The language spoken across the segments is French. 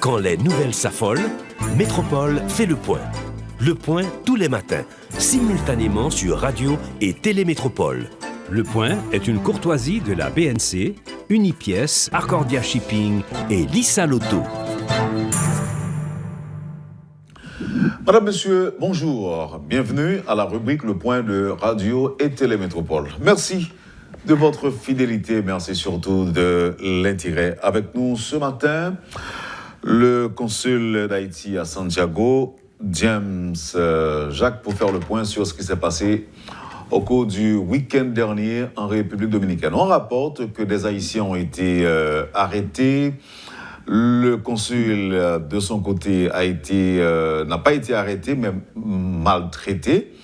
Quand les nouvelles s'affolent, Métropole fait le point. Le point tous les matins, simultanément sur Radio et Télémétropole. Le point est une courtoisie de la BNC, Unipièce, Arcordia Shipping et Lissa Lotto. Madame, Monsieur, bonjour. Bienvenue à la rubrique Le Point de Radio et Télémétropole. Merci de votre fidélité, merci surtout de l'intérêt. Avec nous ce matin, le consul d'Haïti à Santiago, James Jacques, pour faire le point sur ce qui s'est passé au cours du week-end dernier en République dominicaine. On rapporte que des Haïtiens ont été arrêtés. Le consul, de son côté, n'a pas été arrêté, mais maltraité,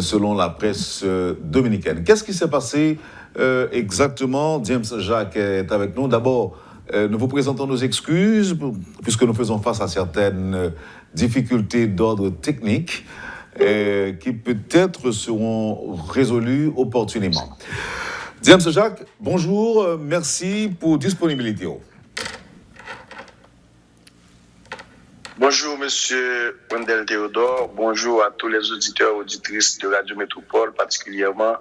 selon la presse dominicaine. Qu'est-ce qui s'est passé exactement? James Jacques est avec nous. D'abord, nous vous présentons nos excuses, puisque nous faisons face à certaines difficultés d'ordre technique qui peut-être seront résolues opportunément. James Jacques, bonjour, merci pour disponibilité. Bonjour, monsieur Wendel Théodore. Bonjour à tous les auditeurs et auditrices de Radio Métropole, particulièrement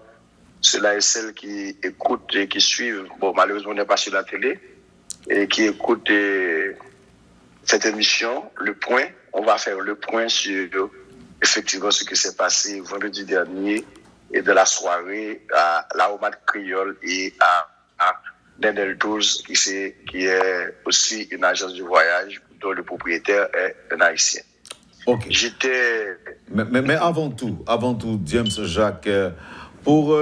ceux-là et celles qui écoutent et qui suivent. Bon, malheureusement, on n'est pas sur la télé. Et qui écoutent cette émission, Le Point. On va faire le point sur effectivement ce qui s'est passé vendredi dernier et de la soirée à la Omad Créole et à Dendel Tours, qui est aussi une agence de voyage dont le propriétaire est un Haïtien. Ok. Mais avant tout, James Jacques, pour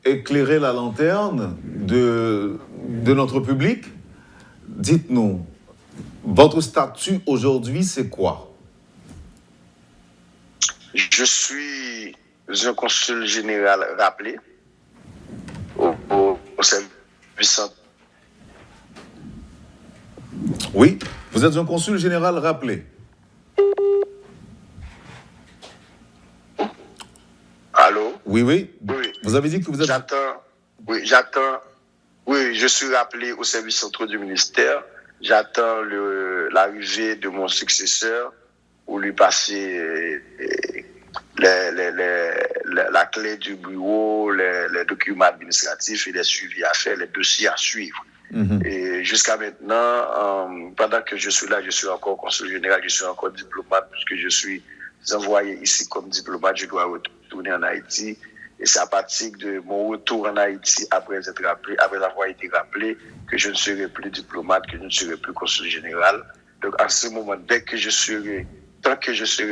éclairer la lanterne de notre public, dites-nous, votre statut aujourd'hui, c'est quoi? Je suis un consul général rappelé au service. Oui, vous êtes un consul général rappelé. Allô? Oui. Oui. Vous avez dit que vous êtes... J'attends. Oui, je suis rappelé au service central du ministère. J'attends l'arrivée de mon successeur pour lui passer la clé du bureau, les documents administratifs et les suivis à faire, les dossiers à suivre. Mm-hmm. Et jusqu'à maintenant, pendant que je suis là, je suis encore consul général, je suis encore diplomate, puisque je suis envoyé ici comme diplomate, je dois retourner en Haïti. Et c'est à partir de mon retour en Haïti, après avoir été rappelé, que je ne serai plus diplomate, que je ne serai plus consul général. Donc, à ce moment, tant que je serai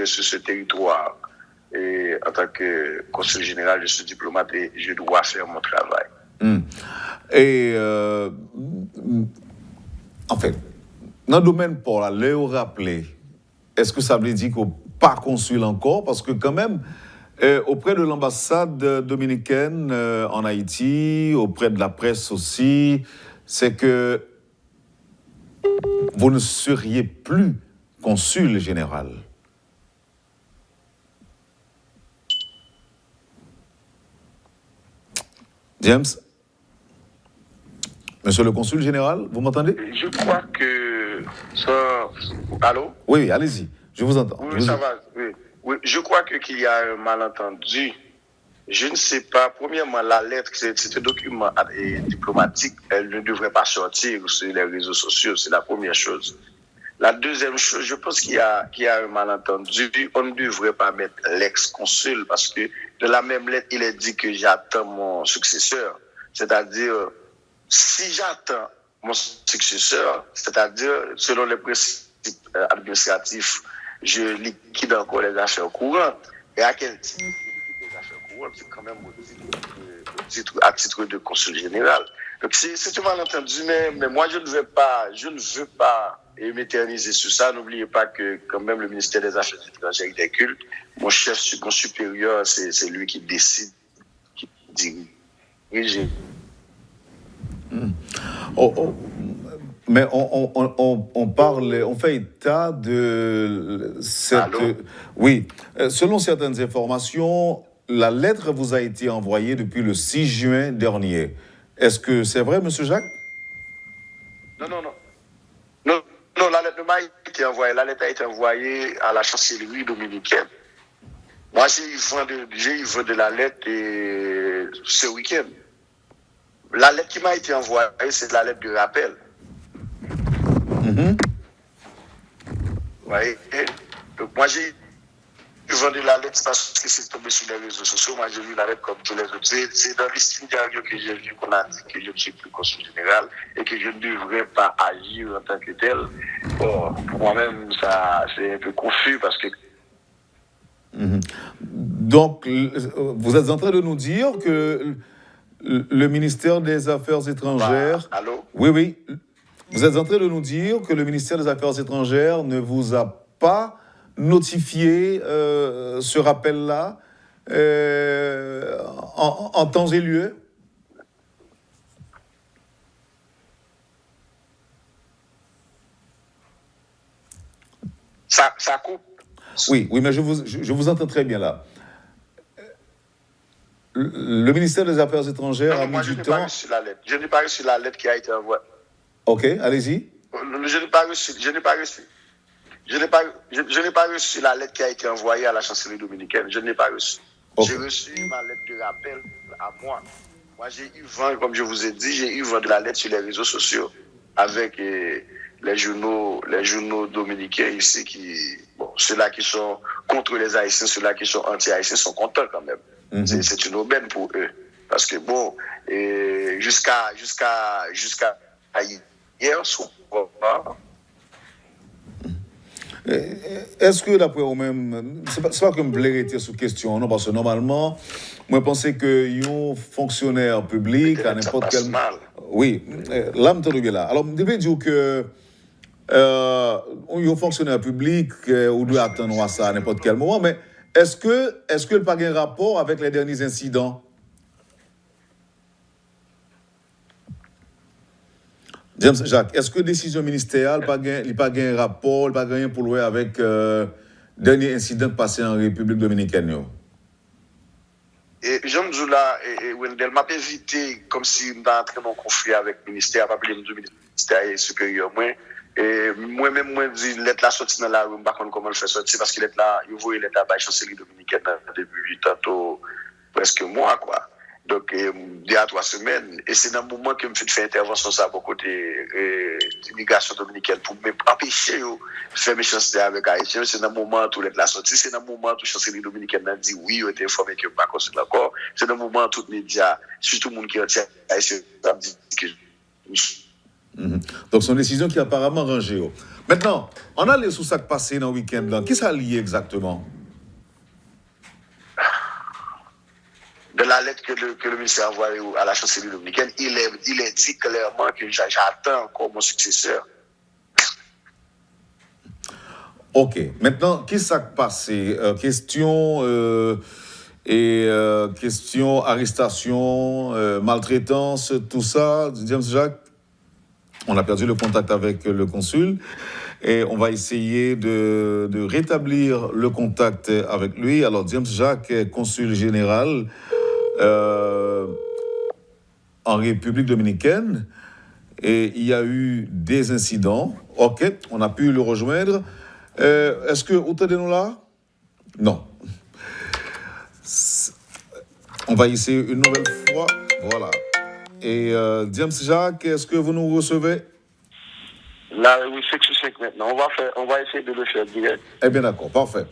sur ce territoire, et en tant que consul général, je suis diplomate et je dois faire mon travail. Et, en fait, dans le domaine pour aller au rappelé, est-ce que ça veut dire qu'on n'est pas consul encore? Parce que quand même, auprès de l'ambassade dominicaine en Haïti, auprès de la presse aussi, c'est que vous ne seriez plus consul général. James? Monsieur le consul général, vous m'entendez? Je crois que ça... Allô? Oui, allez-y, je vous entends. Oui, ça va, oui. Je crois qu'il y a un malentendu. Je ne sais pas. Premièrement, la lettre, c'est un document diplomatique. Elle ne devrait pas sortir sur les réseaux sociaux. C'est la première chose. La deuxième chose, je pense qu'il y a un malentendu. On ne devrait pas mettre l'ex-consul parce que de la même lettre, il est dit que j'attends mon successeur. C'est-à-dire, si j'attends mon successeur, c'est-à-dire, selon les principes administratifs, je liquide encore les affaires courantes. Et à quel titre les affaires courantes? C'est quand même à titre de consul général. Donc c'est un malentendu, mais moi je ne veux pas m'éterniser sur ça. N'oubliez pas que quand même le ministère des Affaires étrangères et des cultes, mon supérieur, c'est lui qui décide, qui dirige. Mais on fait état de cette... Allô? Oui, selon certaines informations, la lettre vous a été envoyée depuis le 6 juin dernier. Est-ce que c'est vrai, M. Jacques? Non, la lettre m'a été envoyée. La lettre a été envoyée à la chancellerie dominicaine. Moi, j'ai eu vent de la lettre ce week-end. La lettre qui m'a été envoyée, c'est la lettre de rappel. Ouais. Donc, moi, j'ai eu vent de la lettre parce que c'est tombé sur les réseaux sociaux. Moi, j'ai vu la lettre comme tous les autres. C'est dans l'itinéraire que j'ai vu qu'on a dit que je ne suis plus consul général et que je ne devrais pas agir en tant que tel. Bon, pour moi-même, ça, c'est un peu confus parce que. Donc, vous êtes en train de nous dire que le ministère des Affaires étrangères... Allô? Oui. Vous êtes en train de nous dire que le ministère des Affaires étrangères ne vous a pas notifié ce rappel-là en temps et lieu? Ça coupe. Oui, mais je vous entends très bien là. Le ministère des Affaires étrangères a mis du temps... Je n'ai pas reçu la lettre qui a été envoyée. Ok, allez-y. Je n'ai pas reçu la lettre qui a été envoyée à la chancellerie dominicaine. Je n'ai pas reçu. Okay. J'ai reçu ma lettre de rappel à moi. Moi, j'ai eu vent, comme je vous ai dit, j'ai eu vent de la lettre sur les réseaux sociaux avec les journaux dominicains ici ceux-là qui sont contre les Haïtiens, ceux-là qui sont anti-Haïtiens sont contents quand même. C'est une aubaine pour eux. Parce que jusqu'à hier soir. Est-ce que d'après vous-même, c'est pas que me blairer sous question, non, parce que normalement, moi je pensais que un fonctionnaire public à n'importe quel. Oui, là, je bien là. Alors, je devais dire que un fonctionnaire public, on doit attendre à ça à n'importe quel moment, mais est-ce que il n'y a pas un rapport avec les derniers incidents? James Jacques, est-ce que la décision ministérielle n'a pas un rapport, pas rien pour louer avec le dernier incident passé en République dominicaine? Et Jean Djoula et Wendell m'a évité comme si je entrais en conflit avec le ministère, pas du ministère supérieur. Moi-même, moi, je l'être là sorti dans la rue, je ne sais pas comment le faire sortir parce qu'il est là, il voit l'État à la chancellerie dominicaine depuis tantôt presque un mois, quoi. Donc, 2 à 3 semaines. Et c'est dans le moment que je me fais intervention ça pour côté l'immigration dominicaine pour m'empêcher de faire méchanceté avec Haïtiens. C'est dans le moment où la sortie, c'est dans le moment où la chancellerie dominicaine a dit oui, on était informé que pas comme l'accord. C'est dans le moment où tous les médias, surtout le monde qui est haïtien, a dit que. Donc, c'est une décision qui est apparemment rangée. Maintenant, on a les sous-sacs passés dans le week-end. Qui ça lié exactement? De la lettre que le ministère a envoyée à la chancellerie dominicaine, il est dit clairement que j'attends encore mon successeur. Ok. Maintenant, qu'est-ce qui s'est passé? Question arrestation, maltraitance, tout ça, James Jacques? On a perdu le contact avec le consul et on va essayer de rétablir le contact avec lui. Alors, James Jacques est consul général en République dominicaine et il y a eu des incidents. Ok, on a pu le rejoindre. Est-ce que vous entendez-nous là? Non. On va essayer une nouvelle fois. Voilà. Et James Jacques, est-ce que vous nous recevez? Là, oui, 5 maintenant. On va essayer de le faire direct. Eh bien, d'accord, parfait.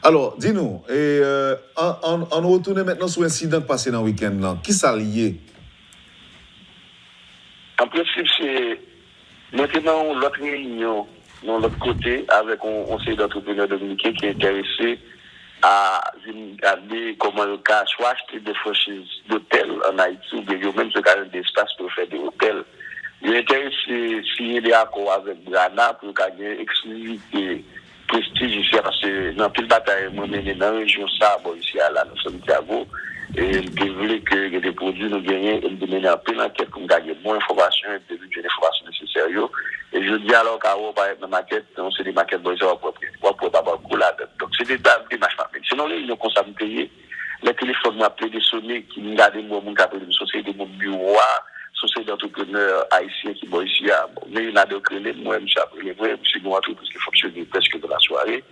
Alors, dis-nous, on retourne maintenant sur l'incident passé dans le week-end là. Qui s'est lié? En principe, c'est maintenant l'autre réunion, de l'autre côté, avec un série d'entrepreneurs dominicains qui est intéressé à regarder comment le cas soit acheter des franchises d'hôtels en Haïti ou bien même se garder des espaces pour faire des hôtels. Il est intéressé à signer des accords avec Ghana pour gagner exclusivité prestige ici parce que dans toute bataille, moi, mené dans la région Sabo, ici à la Santiago, et je voulais que les produits nous gagnent et nous mener en pleine enquête pour gagner moins d'informations et de des informations nécessaires. Et je dis alors qu'à vous, par exemple, dans la maquette, on sait des maquettes, bon, ils ont pour d'abord là-dedans. Donc, c'est des démarches. Sinon, les unions qu'on s'est payé, les téléphones m'appelaient des sonnées qui nous gardaient, moi, mon capitaine de société, mon bureau, société d'entrepreneurs haïtiens qui sont ici. mais il a donc moi, monsieur après les vrais, monsieur nous entreprise qui fonctionnait presque de la soirée.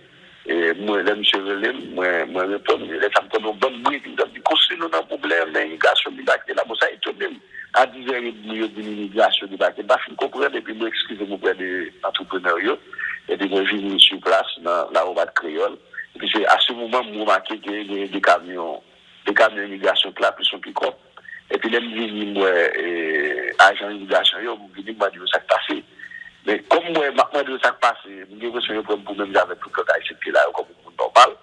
Et moi, là, monsieur Relais, moi, réponds, ça me donne une bonne bride, il me dit, construire nos problèmes, l'immigration du bac, là, bon, ça est tout de même. À 10h30 de l'immigration du bac, bah, je comprends, et puis, moi, excusez-moi, pour des entrepreneurs, et puis, moi, je viens sur place, dans la Robat Créole, et puis, c'est à ce moment, moi, remarqué qu'il y a des camions d'immigration là, plus son pick-up. Et puis, là, je viens, moi, agent d'immigration, je viens, moi, dire ça qui passé. Mais comme moi, maintenant, de ça qui passe, je me suis pour même avec tout le cas, c'est là, comme on en parle.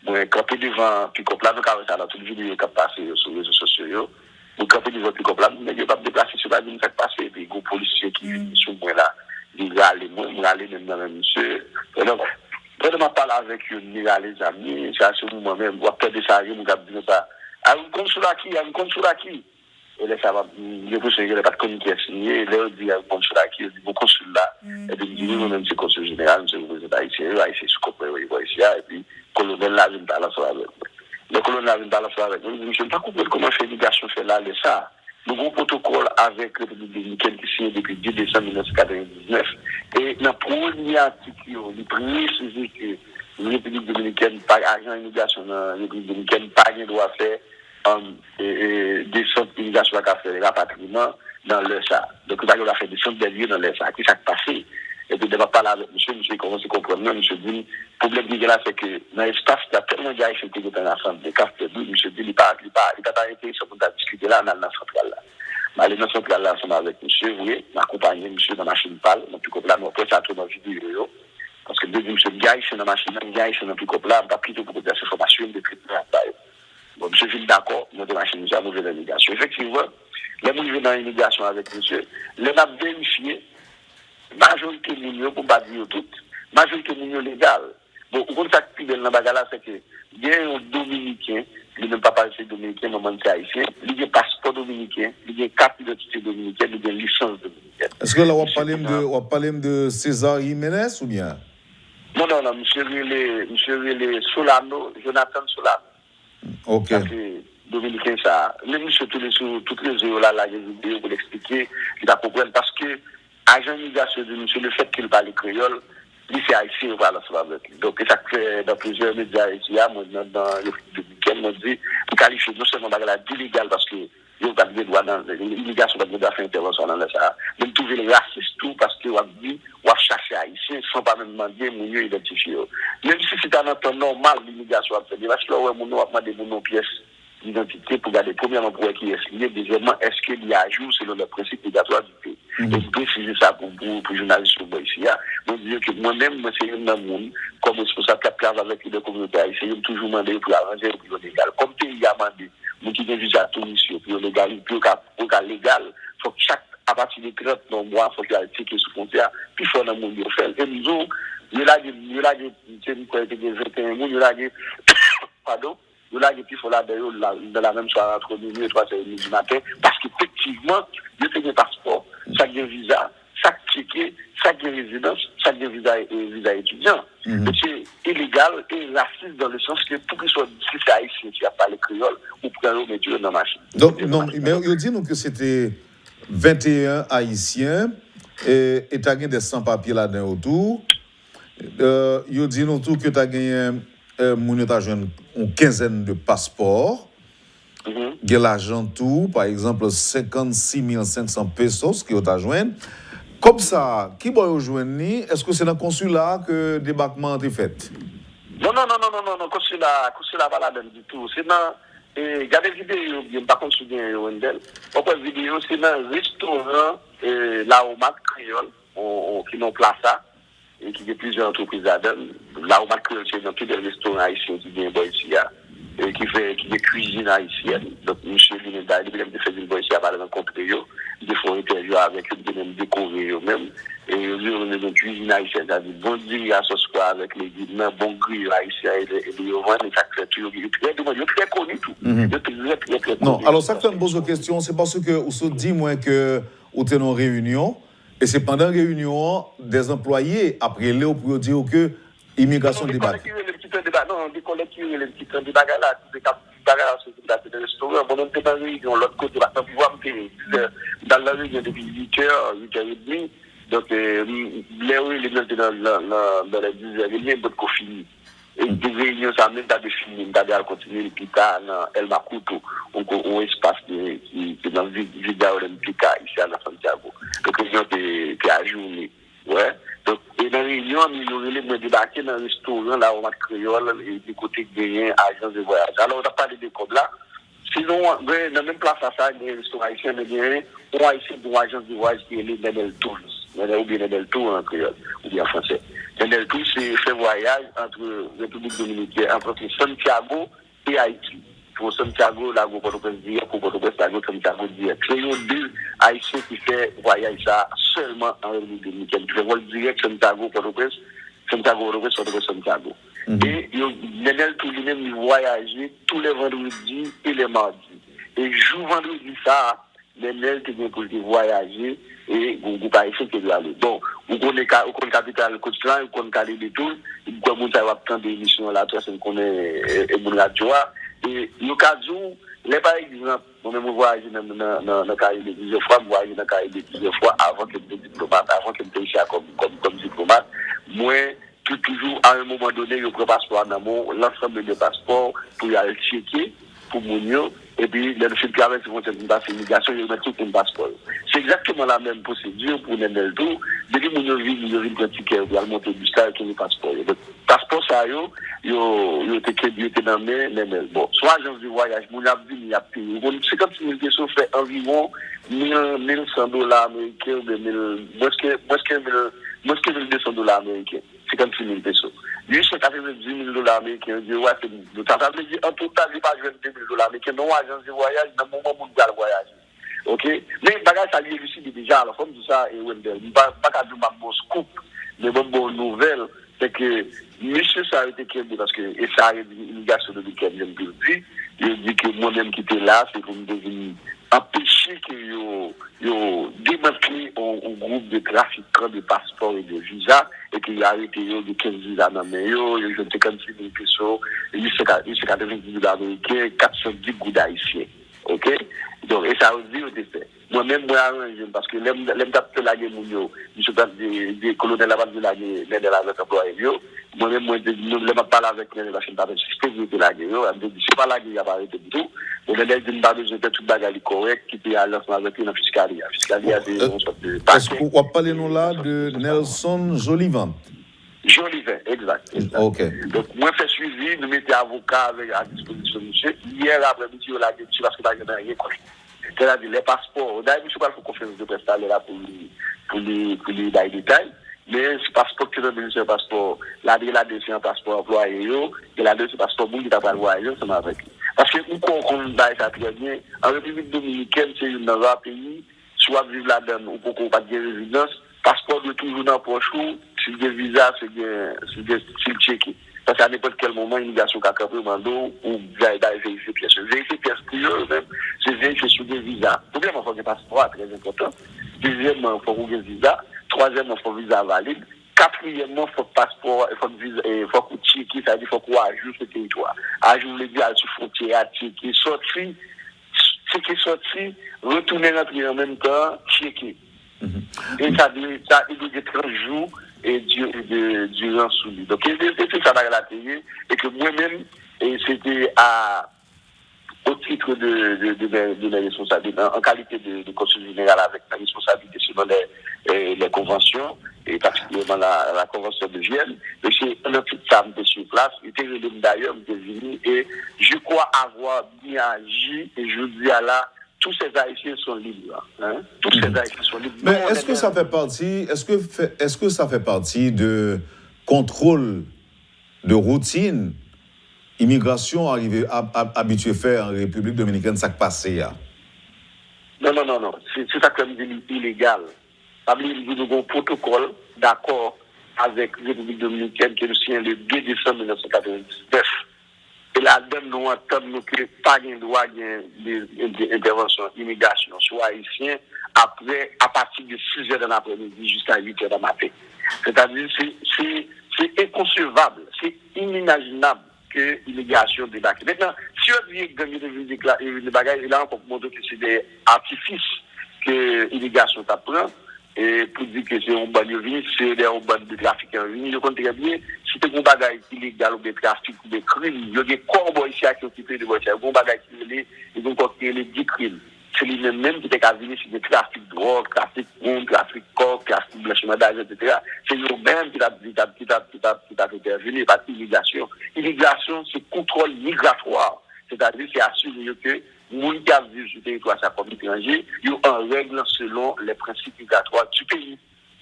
Moi, quand je suis devant pick-up là, nous avons ça dans toute vidéo qui passe sur les réseaux sociaux. Moi, quand je suis devant pick-up là, je ne vais pas me déplacer sur la ligne qui passe. Et puis, les policiers qui viennent sur moi là, ils râlent, moi, je râle même dans le monsieur. Et donc, quand je parle avec eux, je râle les amis, c'est à ce moment-même, on va perdre ça, je vais dire ça. Ah, vous consulat qui? Et là, ça va, je pense qu'il n'y a pas de communiqué signé. Et là, on dit, il y a un consul là, il dit, bon consul là. Et puis, il dit, nous-mêmes, c'est consul général, c'est le président haïtien, haïtien, sous copain, il voit ici, et puis, le colonel là, vient à la soirée avec moi. Le colonel là, vient à la soirée avec moi. Je ne sais pas comment fait l'immigration fait là, ça. Nous avons un protocole avec le République dominicaine qui signe depuis 10 décembre 1999. Et dans le premier article, il précise que la République dominicaine, par agent d'immigration, la République dominicaine, pas rien doit faire. Des centres d'immigration à faire rapatriement dans le SA. Donc, il a fait des centres de lieux dans le SA. Qu'est-ce qui s'est passé? Et puis, il va parler avec monsieur commence à comprendre. Monsieur dit, le problème qui est là, c'est que dans l'espace, il y a tellement de gens qui sont dans l'ensemble des cartes de but. Monsieur dit, il n'a pas arrêté, il faut discuter là, dans la centrale là. Mais aller dans la centrale là, ensemble avec monsieur, vous voyez, m'accompagner monsieur dans la machine pâle. Donc, puis, là, nous, après, ça tourne dans la vidéo. Parce que dès que monsieur Gaï, c'est dans la machine, Gaï, c'est dans le plus là, on va plutôt pour des informations de traitement. Bon, monsieur Philippe, d'accord, nous devons machine, nous avons fait l'immigration. Effectivement, les gens qui viennent dans l'immigration avec monsieur, les gens vérifié, majorité de l'union, pour ne pas dire tout, majorité de l'union légale. Bon, au contraire, ce qui est dans la bagarre, c'est que, il y a un Dominicain, il n'a pas parlé de Dominicain, mais c'est haïtien, il y a un passeport dominicain, il y a une carte d'identité dominicaine, il y a une licence dominicaine. Est-ce que là, on parle de César Jiménez ou bien? Non, monsieur Relé Solano, Jonathan Solano. Ok. Ça, c'est dominicain, ça. Même sur toutes les heures là, j'ai une vidéo pour l'expliquer, il va comprendre parce que, agent d'immigration de monsieur, le fait qu'il parle créole, lui, c'est haïtien, on parle avec lui. Donc, ça fait dans plusieurs médias haïtiens, moi, dans le dominicain, on dit, pour qualifier non seulement la d'illégal parce que, il n'y a pas de droit dans l'immigration, pas de droit faire intervention dans ça. Même trouver les racistes tout parce que, on dit, on va chercher haïtien sans pas même demander, mon mieux identifier. Même si c'est un temps normal, l'immigration a fait, parce que là, on va demander mon pièce d'identité pour garder, premièrement, pour qui est lié, deuxièmement, est-ce qu'il y a à jour selon le principe migratoire du pays. Donc, préciser ça pour journalistes ici. Donc, dire que moi-même, moi, c'est un monde, comme responsable de travail avec les communautés haïtiennes, toujours demandé pour arranger le plus légal. Comme pays a demandé, nous qui avons visa touristique, pour légal, légal, il faut que chaque, à partir de 30 mois, il faut qu'il y ait un ticket sous frontière, puis il faut un monde faire. Et nous autres, il y a des 21 mois, il y a des, pardon, il y a des petits faut là dans la même soirée entre minuit et 3h30 du matin, parce qu'effectivement, il y a des passeports, chaque visa, chaque ticket, chaque résidence, chaque visa étudiant. C'est illégal et raciste dans le sens que pour qu'il soit si c'est haïtien qui a parlé créole, ou pour qu'on mette dans la machine. Donc, non, mais il dit nous que c'était 21 haïtiens et tu as gagné des sans-papiers là-dedans autour. Il dit nous tout que tu as gagné une quinzaine de passeports. Il y a l'argent tout, par exemple 56 500 pesos qui ont à joindre. Comme ça, qui va rejoindre? Est-ce que c'est dans le consulat que le débarquement a été fait? Non, consulat pas là-dedans du tout. C'est dans, il y a des vidéos, il n'y a pas de consulat Wendel. Pourquoi vidéo, c'est dans un restaurant, là au Mat Créole, qui n'ont place ça, et qui a plusieurs entreprises là-dedans. Là au Mat Créole, c'est dans tous les restaurants haïtiens qui viennent ici, et qui est cuisine haïtienne. Donc, monsieur Linda, il a fait une voix ici à rencontrer eux. Ils font interview avec eux, ils même découvrir eux-mêmes. Et ils ont une cuisine haïtienne, c'est-à-dire bon grille à sauce quoi avec les guides, bon grille haïtien et les yovans, et ça fait tout. Il est très connu tout. Très connu. Non, alors ça fait une bonne question, c'est parce que vous se dit moi que vous êtes en réunion, et c'est pendant la réunion des employés, après là, pour dire que immigration débat. Non, des collègues qui ont les petits trains de bagarre là, des bagarres sur le restaurant. Bon, on était dans l'autre côté, parce que vous voyez, dans la réunion depuis 8h, 8h30, Donc, les Nel étaient dans les 10h30, d'autres qu'on finit. Et des réunions, ça même pas de finir, t'as de continuer, puis t'as dans El Macuto, un espace qui est dans Vida Olympica, ici à Santiago. Donc, les gens étaient à journée. Ouais. Donc, et dans la réunion, nous avons débarqué dans un restaurant, là, au Mat Créole, et du côté gagné, agence de voyage. Alors, on a parlé des codes là. Sinon, dans la même place à ça, il y a un restaurant haïtien, mais il y a un haïtien d'une agence de voyage qui est le Nenel Tours. Ou bien Nenel Tours en créole, ou bien en français. Nenel Tours, c'est fait voyage entre République Dominicaine, entre Santiago et Haïti. Pour Santiago, là, vous pouvez dire, pour Port-au-Prince, Santiago, direct. C'est un deux haïtiens qui fait voyage ça seulement en République Dominicaine. Tu fais vol direct Santiago, Port-au-Prince, Santiago, Port-au-Prince, Santiago. Et Nenel Tours lui-même, il voyageait tous les vendredis et les mardis. Et jour vendredi, ça, Nenel était pour voyager et vous pas essayer de aller. Bon, vous connaissez capital Côte-Lan, vous connaissez les tours, vous connaissez tant d'émissions là, toi, c'est qu'on est mon radio. Et l'occasion, les par exemple, moi-même, je voyage dans le Caraïbe plusieurs fois, je voyage dans le Caraïbe plusieurs fois avant que je sois diplomate, avant que je sois comme diplomate. Moi, toujours, à un moment donné, je prends passeport en amont, l'ensemble des passeports pour y aller checker, pour mon et puis, le fait qu'avec ce qu'on passe l'immigration, il y a tout un passeport. C'est exactement la même procédure pour Nenel Tour. Depuis mon vient un ticket, il doit monter du stade avec le passeport. Le passeport, ça, il était dans mes Nenel. Bon, soit agence de voyage, mon avis, il y a payé. 50 000 pesos fait environ $1,100 américains, moins que $1,200 américains. 56 000 pesos. Lui, c'est $90,000 américains. Ça veut dire, en total, il n'y a pas $22,000 américains. Non, agence de voyage, dans le moment où il va voyager. OK? Mais, bagage, ça lui élucide déjà, à la forme de ça, et Wendell. Il n'y a pas qu'à dire un bon scoop, mais une bonne nouvelle, c'est que, monsieur, ça a été créé parce que, et ça a été une gars sur le week-end, il dit que moi-même qui était là, c'est pour me devenir empêcher que yo démantelé un groupe de trafiquants de passeports et de visas et qu'il a arrêté de 15 visas dans mes yo, il a 56 000 pesos, il s'est 90 000 américains, 410 gouttes haïtiens. OK? Donc, et ça aussi, il fait. Moi-même, moi, parce que l'aime d'appeler la guerre, je suis des colonels là-bas de la guerre, l'aide avec employé, moi-même, moi, je ne parle avec les machines d'arrêt, c'est la guerre, c'est pas la guerre, il n'y a pas arrêté du tout. On a dit que je fais tout bagage correct qui peut aller avec une fiscalité. La fiscalité, c'est une sorte de. Est-ce qu'on va parler nous là de Nelson Jolivant? Jolivant, exact. OK. Donc, moi, je fais suivi, nous mettons avocat à disposition de monsieur. Hier après-midi, on l'a dit parce que je n'ai rien compris. C'est-à-dire les passeports. D'ailleurs, je ne sais pas pour conférence de presse là pour les détails. Mais ce passeport que nous avons, passeport, la c'est un passeport employé, et la c'est un passeport qui n'a pas le voyage, c'est avec lui. Parce que nous comprenons ça très bien. En République Dominicaine, c'est dans un pays, soit vivre là-dedans, ou pour qu'on pas de résidence, passeport de toujours dans le poche, si des visas, c'est le checké. Parce qu'à n'importe quel moment, une immigration qui a capé au mando, ou vérifier pièces. Vérifier pièces pour eux, même, c'est vérifier sur des visas. Premièrement, il faut que le passeport est très important. Deuxièmement, il faut qu'on ait un visa. Troisièmement, il faut un visa valide. Quatrièmement, il faut passeport, il faut qu'on checker, c'est-à-dire qu'il faut qu'on ajoute ce territoire. Ajoute les biens sur frontière, checker, sortir, retourner rentrer en même temps, checker. Et ça dure 30 jours et durant sous lui. Donc, c'est ça la télé, et que moi-même, c'était au titre de mes responsabilités, en qualité de consul général avec ma responsabilité selon les conventions, et particulièrement la convention de Vienne. Et c'est un petit femme de sur place, il était venu d'ailleurs, il était venu, et je crois avoir bien agi, et je dis à là, tous ces Haïtiens sont libres. Hein? Tous ces Haïtiens sont libres. Mais est-ce que ça fait partie de contrôle de routine, immigration habituée faire en République Dominicaine, ça qui passe là? Non. C'est ça comme illégal. Nous avons un protocole d'accord avec la République Dominicaine qui est signé le 2 décembre 1999. Et là-dedans, nous entendons que pas de droit d'intervention, d'immigration, soit haïtien, après, à partir de 6 heures de l'après-midi jusqu'à 8 heures de matin. C'est-à-dire, c'est inconcevable, c'est inimaginable que l'immigration débarque. Maintenant, si on dit que les bagages, là, on peut montrer que c'est des artifices que l'immigration t'apprend. et pour dire que c'est un ban de vie, c'est un ban de trafiquants venus, je compte très bien, si c'est un bagage illégal ou de trafic ou de crime, il y a des corps ici à qui occupent de voiture, un bagage qui est les 10 crimes. C'est lui-même qui est venir sur le trafic de drogue, trafic de monde, trafic de corps, trafic de blanchiment d'argent, etc. C'est lui-même qui a intervenu, pas l'immigration. L'immigration, c'est contrôle migratoire. C'est-à-dire, c'est assurer que les gens qui vivent sur le territoire comme étranger, ils sont en règle selon les principes migratoires du pays.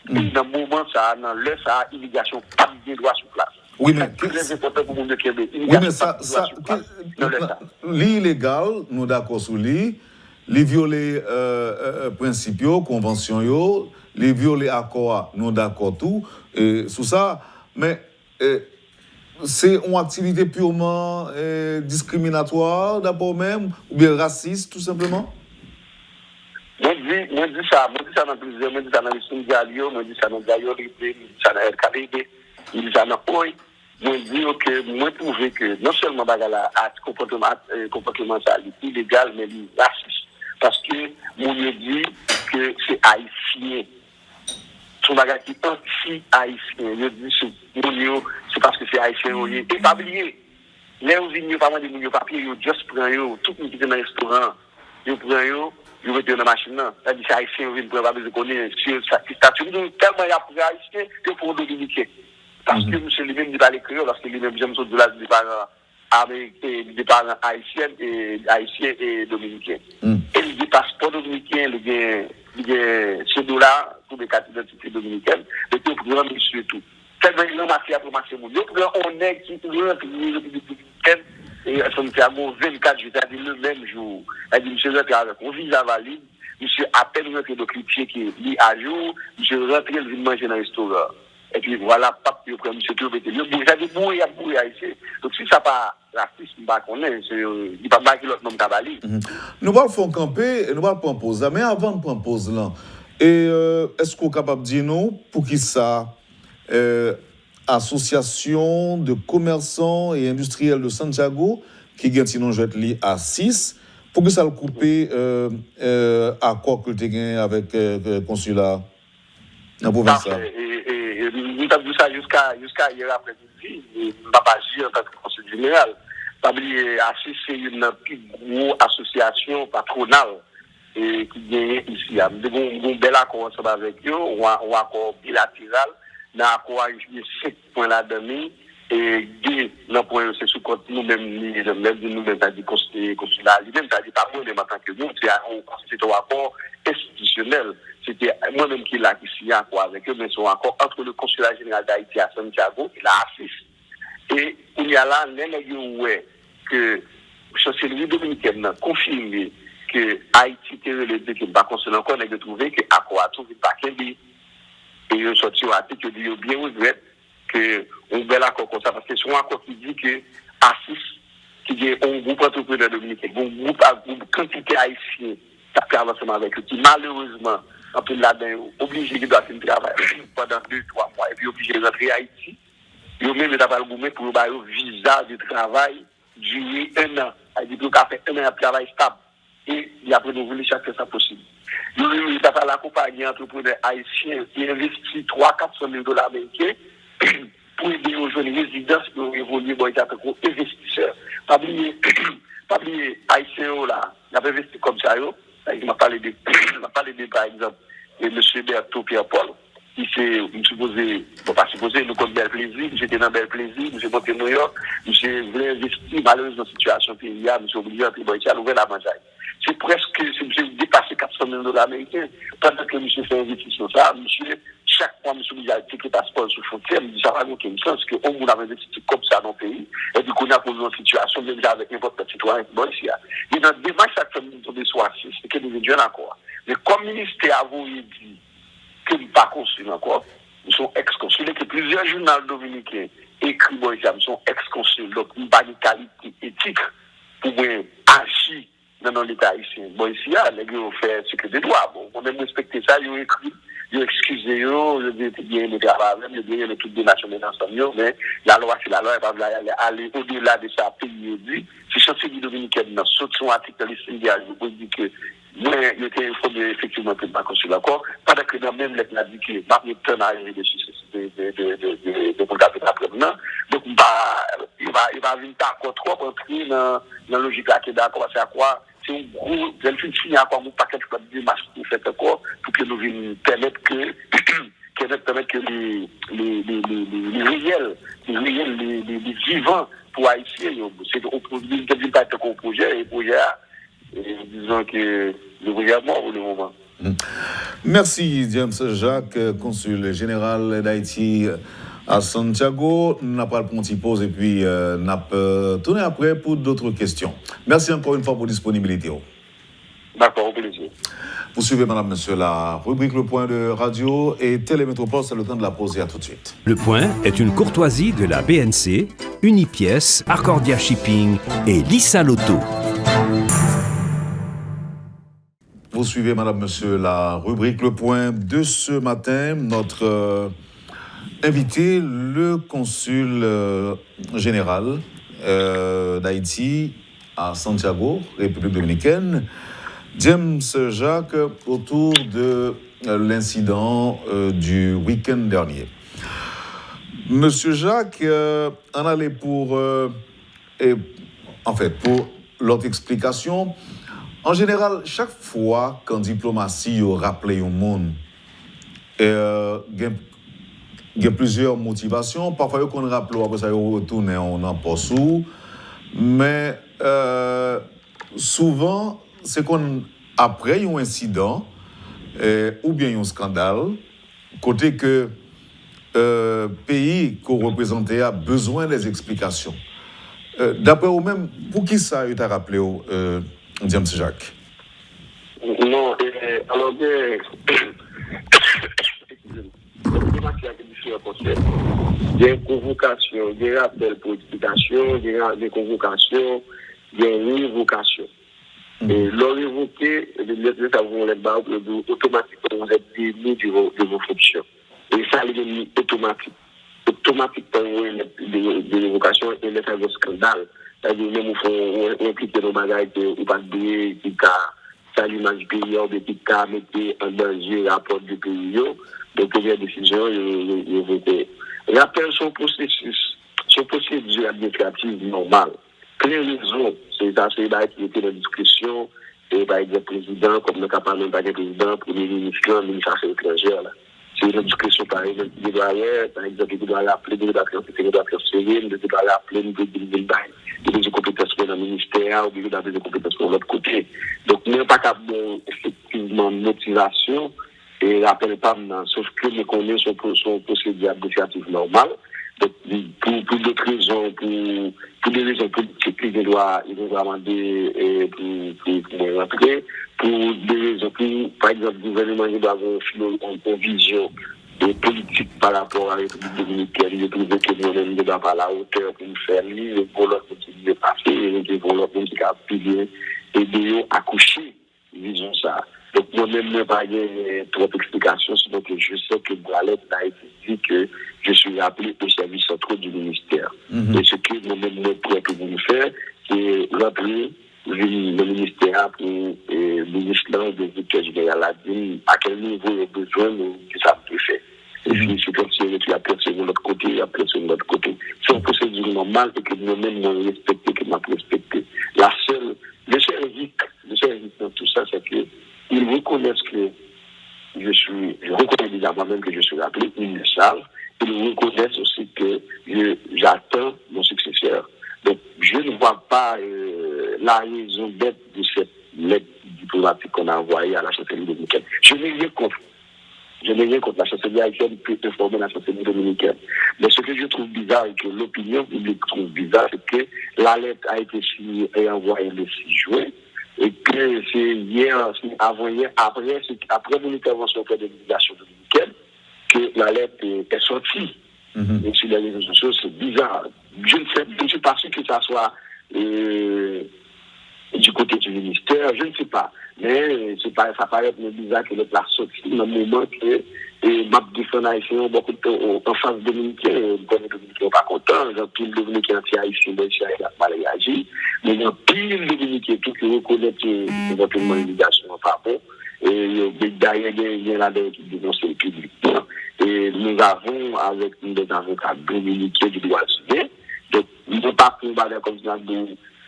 Et dans le moment, dans l'heure, ça a l'immigration, pas de droit sur place. Oui, mais l'illégal, nous d'accord sur lui, les violer principaux, conventions, les violer accords, nous d'accord tout, sur ça, mais c'est une activité purement discriminatoire d'abord même, ou bien raciste tout simplement? Moi dis ça dans plusieurs, moi dis ça dans les Sénégalais, moi dis ça dans Gaïo, moi dis ça dans El Caribe, moi dis ça dans Oi. Moi dis que moi trouve que non seulement bagala comportement ça illégal mais raciste parce que moi me dit que c'est haïtien. Son bagage qui anti-haïtien. Je dis c'est parce que c'est haïtien. Et pas oublier, les vignes pas de mon papier, ils juste prennent tout le monde qui est dans le restaurant, ils prennent ils mettent dans la machine là. Ça dit c'est haïtien, ils prennent pas besoin de connaître ça statut tellement il y a pour haïtien que pour dominicain. Parce que monsieur lui-même dit pas les créoles parce que lui-même j'aime ça de la des parents américains, des parents haïtiens et dominicains. Et les passeports dominicains, il y a ce dollar pour les cartes d'identité dominicaines, mais tout pour grand monsieur tout. Tellement il y a mafia pour marcher mon Dieu, on est qui rentre dans la République dominicaine et Santiago 24 jours, c'est-à-dire le même jour. Elle dit monsieur rentre avec un visa valide, monsieur appelle rentre le clipier qui est mis à jour, monsieur rentre il vient manger dans le restaurant. Et puis voilà, pape, il prend monsieur tout, ça dit bouille ici. Donc si ça pas raciste, il n'y a pas de l'autre nom d'Abali. Nous allons faire camper, nous allons prendre pause. Mais avant de prendre pause, là, est-ce qu'on est capable de dire nous, pour qui ça, association de commerçants et industriels de Santiago, qui gagne sinon je vais à 6, pour que ça le coupe accord que tu as gagné avec le consulat dans province. Nous avons vu ça jusqu'à hier après-midi, je ne vais pas agir en tant que conseil général. Pas oublier, ACIS, c'est une plus grosse association patronale qui gagne ici. Nous avons un bel accord ensemble avec eux, un accord bilatéral, un accord avec 5 points là-dedans, et 2 points, c'est sous compte nous-mêmes, nous-mêmes, c'est-à-dire consulat, lui-même, c'est-à-dire pas moi-même en tant que nous, c'est un accord institutionnel. C'était moi-même qui l'a signé un accord avec eux, mais c'est un accord entre le consulat général d'Haïti à Santiago et la ACIS. Et il y a là, que la chancellerie dominicaine a confirmé que Haïti était relégué, que par contre, encore, on a trouvé que l'accord a trouvé pas qu'un et ils ont sorti un article qui dit bien regrette que on bel accord comme ça, parce que c'est un accord qui dit que ACIS, qui est un groupe entrepreneur dominicain, un groupe quantité haïtienne, qui a fait avancement avec eux, qui malheureusement, en plus là-dedans, obligé de faire un travail pendant 2-3 mois, et puis obligé de rentrer à Haïti. Ils ont même d'abord pour le visa de travail durer 1 an. Il dit qu'il a fait 1 an de travail stable. Et il a renouvelé chaque fois ça possible. Ils ont d'abord l'accompagner entrepreneur haïtien qui investit 300-400 000 $ américains pour aider aux jeunes résidents pour évoluer dans les investisseurs. Pas oublier haïtien là, il a investi comme ça. Il m'a parlé de par exemple, M. Berthaud Pierre-Paul. Qui s'est supposé, pas supposé, nous comme bel plaisir, j'étais dans bel plaisir, monsieur monté New York, monsieur voulait investir, malheureusement, dans la situation pays, monsieur obligé à faire l'ouvrir la mangeaille. C'est presque, c'est monsieur dépassé 400 000 $ américains, pendant que monsieur fait investissement ça, monsieur, chaque fois, monsieur obligé à tirer passeport sur frontière, il dit ça va manquer une chance que on a investi comme ça dans le pays, et du coup, on a posé une situation, même avec n'importe quel citoyen qui est ici. Et dans le démarche, chaque fois, nous sommes soit 6, c'est que nous avons encore. Mais comme le ministère a voulu dire, que nous ne pas consul encore, nous sommes ex-consuls, que plusieurs journaux dominicains écrits, nous sommes ex-consuls, donc nous n'avons pas de qualité éthique pour agir dans l'État haïtien. Bon, ici, les gens fait ce que des droits. Bon, on aime respecter ça, ils ont écrit, ils ont excusé, ils ont bien le travail, ils ont bien le truc des nations ensemble, mais la loi, c'est la loi, elle va aller au-delà de ça, pays dit, si chancelier dominicaine, dans son article de l'Istindiage, vous pouvez dire que mais il était informé effectivement que pas consul l'accord. Pendant que dans même lettre, il a dit que pas de temps arrivé de contact après maintenant. Donc, il va venir d'accord trop entrer dans la logique là, qui est d'accord, c'est à quoi? C'est un gros, elle fait signer à quoi, un paquet de démarches pour faire encore, pour que nous venions permettre que, les vivants pour Haïtiens, c'est au produit de pas être un projet, et projet, disons que le projet est mort pour le moment. Merci James Jacques, consul général d'Haïti à Santiago. Nous n'avons pas le petit pause et puis nous allons tourner après pour d'autres questions. Merci encore une fois pour la disponibilité. D'accord, au plaisir. Vous suivez, madame, monsieur, la rubrique Le Point de Radio et Télémétropole. C'est le temps de la pause et à tout de suite. Le Point est une courtoisie de la BNC, Unipièce, Arcordia Shipping et Lissa Lotto. Vous suivez, madame, monsieur, la rubrique Le Point de ce matin. Notre invité, le consul général d'Haïti à Santiago, République dominicaine, James Jacques, autour de l'incident du week-end dernier. Monsieur Jacques en allait pour l'autre explication. En général, chaque fois qu'en diplomatie, on rappelle au monde, il y a plusieurs motivations. Parfois, on rappelle, après ça, on retourne, on en passe où. Mais souvent, c'est qu'après un incident ou bien un scandale, côté que pays qu'on représentait a besoin des explications. D'après vous-même, pour qui ça a rappelé James Jacques? Non, alors bien, il y a une convocation, il y a un appel pour explication, il y a des convocations, il y a une révocation. Et l'on révoqué, l'État vous les barres, automatiquement, vous êtes démis de vos fonctions. Et ça, il est automatique. Automatiquement, des révocations et l'État de scandale. C'est-à-dire, même, on implique nos bagages ou pas de qui ça l'image du pays, qui mettre en danger le rapport du pays. Donc, il y a des décisions, il y a rappel son processus, son procédure administrative normale. Plein raison, c'est ça, c'est là qui était dans la discussion, et par exemple, président, comme le cas par le président, premier ministre, ministre des Affaires étrangères. C'est une discussion par exemple, qui doit aller, par exemple, qui doit l'appeler, il doit transférer, il doit l'appeler, il doit des compétences dans le ministère, ou il doit des compétences de l'autre côté. Donc, il n'y a pas qu'à effectivement motivation, et rappelle pas maintenant, sauf que les connaît son procédure administrative normale. Donc, pour d'autres raisons, pour des raisons politiques, il doit demander pour rentrer. Pour des raisons, par exemple, le gouvernement doit avoir une vision politique par rapport à la République dominicaine. Il trouve que nous-mêmes ne doit pas à la hauteur pour nous faire lire, le volant qui est passé, et le volant qui a pu aider à coucher, disons ça. Donc, moi-même, je n'ai pas trop d'explications, sinon que je sais que Boalette a été dit que je suis appelé au service central du ministère. Et ce que moi-même, je pourrais pour vous faire, c'est rappeler le ministère pour le ministre de Victor Général a dit à quel niveau il y a besoin que ça peut faire. Et puis, c'est comme si tu as placé de l'autre côté, il a placé de l'autre côté. C'est une procédure normale et que nous-mêmes, nous respectons, que nous avons respecté. Le seul risque dans tout ça, c'est que ils reconnaissent que je reconnais déjà moi-même que je suis appelé, ils le savent. Ils reconnaissent aussi que j'attends mon successeur. Donc, je ne vois pas la raison d'être de cette lettre diplomatique qu'on a envoyée à la chancellerie dominicaine. Je n'ai rien contre la chancellerie haïtienne peut informer la chancellerie dominicaine. Mais ce que je trouve bizarre et que l'opinion publique trouve bizarre, c'est que la lettre a été signée et envoyée le 6 juin. Et que c'est hier, avant-hier, après mon intervention auprès de l'obligation dominicaine, que la lettre est sortie. Et sur les réseaux sociaux, c'est bizarre. Je ne suis pas sûr que ça soit du côté du ministère, je ne sais pas. Mais ça paraît bizarre que l'autre l'a sorti dans le moment que m'a défendu haïtien beaucoup de temps en face dominicain, les dominicains pas contents, il y a pile de dominicains anti-haïtiens, qui a pas réagi, mais il y a pile de dominicains qui reconnaissent éventuellement l'obligation pas bon. Et derrière, il y a là qui dénonce le public. Et nous avons, avec des avocats dominicains du droit civil, donc nous ne pas combattre comme ça,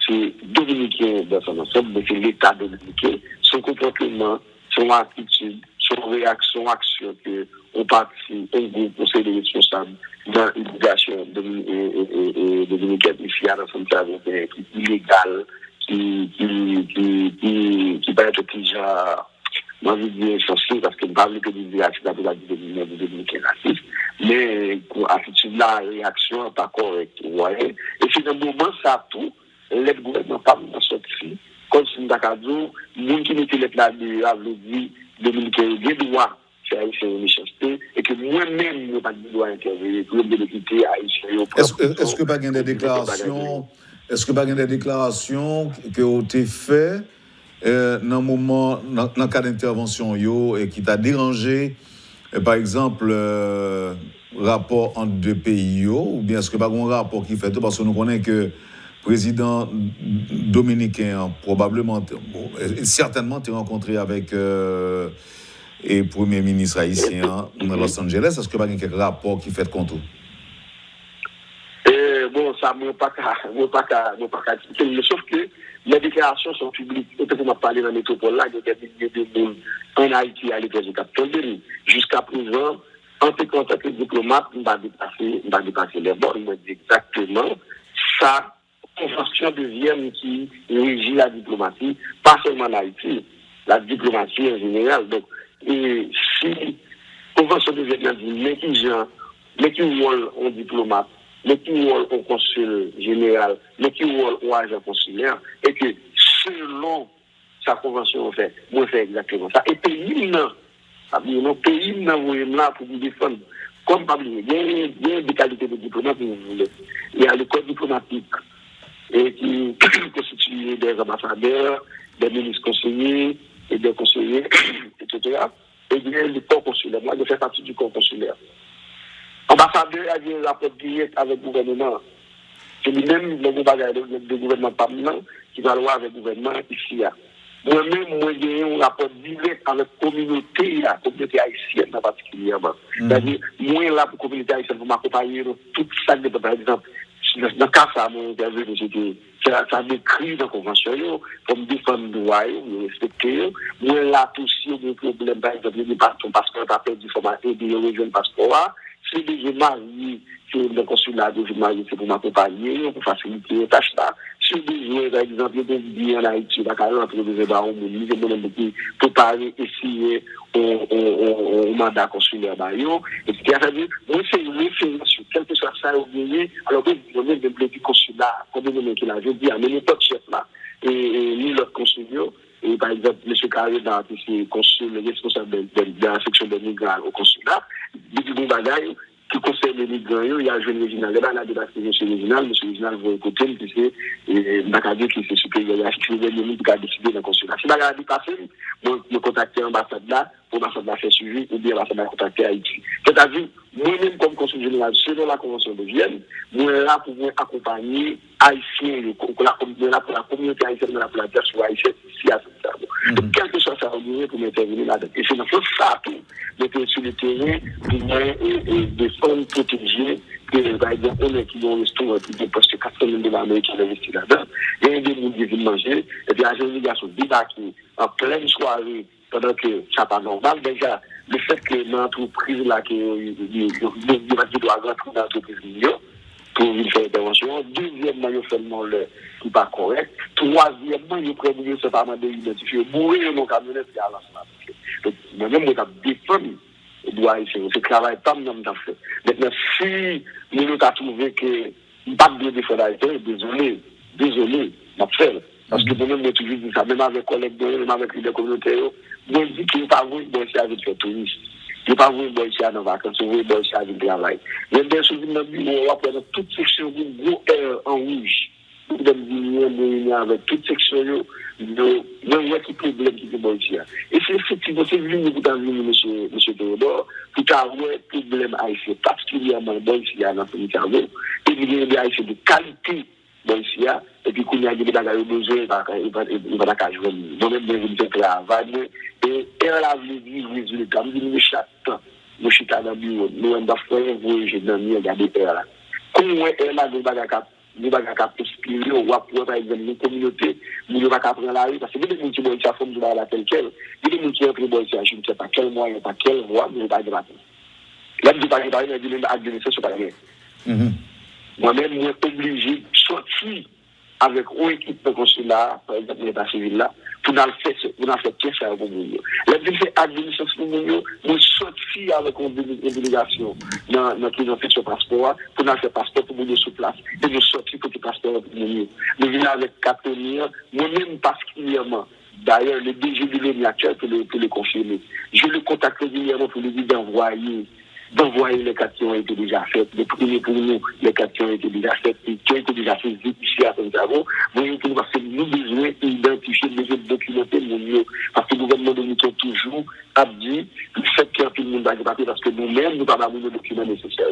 c'est dominicain dans son ensemble, mais c'est l'État dominicain, son comportement, son attitude, son réaction, action que on partit, un groupe, on s'est responsable dans l'éducation dominicaine ici à l'ensemble qui est illégale, qui peut être déjà, moi je dis essentiel parce que je parle que du raciste, la dominicaine raciste, mais l'attitude là, la réaction n'est pas correcte, vous voyez. Et c'est un moment, ça tout, le gouvernement n'a pas sorti, comme si nous avons dit, les gens qui mettaient les plats de avait dit, dominicain, des droits. C'est une méchanceté et que moi-même, je n'ai pas de droit intervenir pour me quitter à Haïtien. Est-ce que pas des déclarations, des déclarations qui ont été faites dans le moment, dans le cas d'intervention et qui t'a dérangé, par exemple, rapport entre deux pays ou bien est-ce que pas un rapport qui fait tout parce que nous connaissons que le président dominicain probablement, certainement, t'es rencontré avec et Premier ministre haïtien dans Los Angeles, est-ce que pas quelques rapports qui fait contre? Bon, ça ne pas qu'à mais sauf que les déclarations sont publiques. Et puis on m'a parlé dans la métropole là, il y a des milliers de monde en Haïti à l'époque du Capitole. Jusqu'à présent, en tant que diplomate, on va dépasser les bornes, on dit exactement ça. Convention de Vienne qui régit la diplomatie, pas seulement en Haïti, la diplomatie en général. Donc, et si Convention de Vienne dit, mais qui rôle en diplomate, mais qui rôle au consul général, mais qui rôle au agent consulaire, et que selon sa convention, on fait exactement ça. Et pays, non, pays, non, là pour vous défendre. Comme pas il y a des qualités de diplomate, vous voulez. Il y a le code diplomatique, et qui constitue des ambassadeurs, des ministres conseillers, et des conseillers, etc. Et il y a le corps consulaire. Moi, je fais partie du corps consulaire. Ambassadeur a eu un rapport direct avec le gouvernement. C'est lui-même le gouvernement permanent qui va voir avec le gouvernement ici. Moi-même, j'ai un rapport direct avec la communauté haïtienne particulièrement. C'est-à-dire, moi, là, pour la communauté haïtienne, pour m'accompagner dans tout ça, par exemple, dans le cas ça, mon interview, ça décrit dans la convention, comme défendre le droit, respecter. Moi, là, tout si il y a des problèmes, par exemple, il n'y a pas ton passeport, pas perdu, il faut m'aider, il y a le passeport. Si je marie, c'est le consulat de je marie, c'est pour m'accompagner, pour faciliter les tâches là. Si je par exemple, je dis en Haïti, la carrière entre les débats, on me dit, je préparer, essayer au mandat consulaire d'ailleurs. Et c'est-à-dire, moi, c'est une référence sur quelque chose ça, au milieu, alors que je vais me consulat, comme je là, je dis, à mes potes chefs là, et ni leur consulaire. Et par exemple, M. Carré, c'est consul, responsable de la section des migrants au consulat, depuis bon bagaille, qui concerne les migrants, il y a un jeune régional. Là, la débat, c'est M. Réginal va écouter, qui c'est Macadie qui s'est supérieur, il a écrit le ministre qui a décidé dans le consulat. Si Macadie est passé, je contacter l'ambassade là, pour l'ambassade là faire suivi, ou bien l'ambassade là contacter Haïti. C'est-à-dire, moi-même, comme consul général, selon la Convention de Vienne, moi, là, pour accompagner Haïtiens, pour la communauté haïtienne, pour la diaspora haïtienne, ici à Santiago. Donc, quel que soit ça, on pour m'intervenir là-dedans. Et c'est dans ce ça, tout, d'être sur le terrain, pour défendre, protéger, que, par exemple, on est qui ont restauré plus de presque 400 000 $ américains investis là-dedans, et il y a des gens qui viennent manger, et puis la délégation débarquée en pleine soirée, pendant que ça n'est pas normal, déjà, le fait que l'entreprise là, qui doit rentrer dans l'entreprise pour une faire intervention. Deuxièmement, il y a seulement le qui n'est pas correct. Troisièmement, il y a prévu ce pas de identifier. Mourir mon camionnette qui a lancé. Donc, moi-même, je défends le droit ici. Ce travail pas même dans fait. Maintenant, si nous avons trouvé que nous pas de défendre désolé, m'a fait. Parce que moi-même, je toujours dit ça, même avec les collègues, même avec les communautés, moi, je dis qu'il n'y a pas de bon ici avec les touristes. Il n'y a pas de bon ici à nos vacances, il n'y a pas de bon ici avec le travail. Mais bien sûr, dans le bureau, on va prendre toute section de gros R en rouge. Nous devons avec toute section, nous voyons qui problème qui est bon ici. Et c'est effectivement, c'est venu pour t'enlever, M. Théodore, pour t'avoir problème haïtien, particulièrement bon ici à notre Nicaragua, et il y a des haïtiens de qualité bon ici, et puis qu'on y a des bagages besoin, il va pas jouer. Moi-même, je me fais travail, et elle a voulu dire, résultat, nous chaque temps, nous chita dans le bureau, nous on va faire voyager dans le regarder elle là. Comment elle a des bagages nous va inspirer ou pour par exemple une communauté nous va prendre la rue parce que des gens qui vont faire forme de la telle quelle des gens qui ont pris bon je ne sais pas quel moyen pas quelle voie mais pas de la là je parle de l'administration pas rien moi-même moi obligé de sortir avec une équipe de consulat par exemple l'état civil là pour nous faire pièce à pour nous la administration nous sortir avec une délégation dans notre fait ce passeport pour nous faire passeport pour nous sur place et nous sortir pour le passeport pour nous venons avec Catonir moi-même particulièrement d'ailleurs le DG de l'Union actuelle pour le confirmer je le contacte régulièrement pour lui dire d'envoyer les cartes qui ont été déjà faites, de prier pour nous les cartes qui ont été déjà faites, et qui ont été déjà faites ici à Santiago, parce que nous besoin d'identifier, de documenter nos parce que le gouvernement de nous toujours a dit le fait qu'il y a tout le monde va débattre parce que nous-mêmes, nous n'avons pas de documents nécessaires.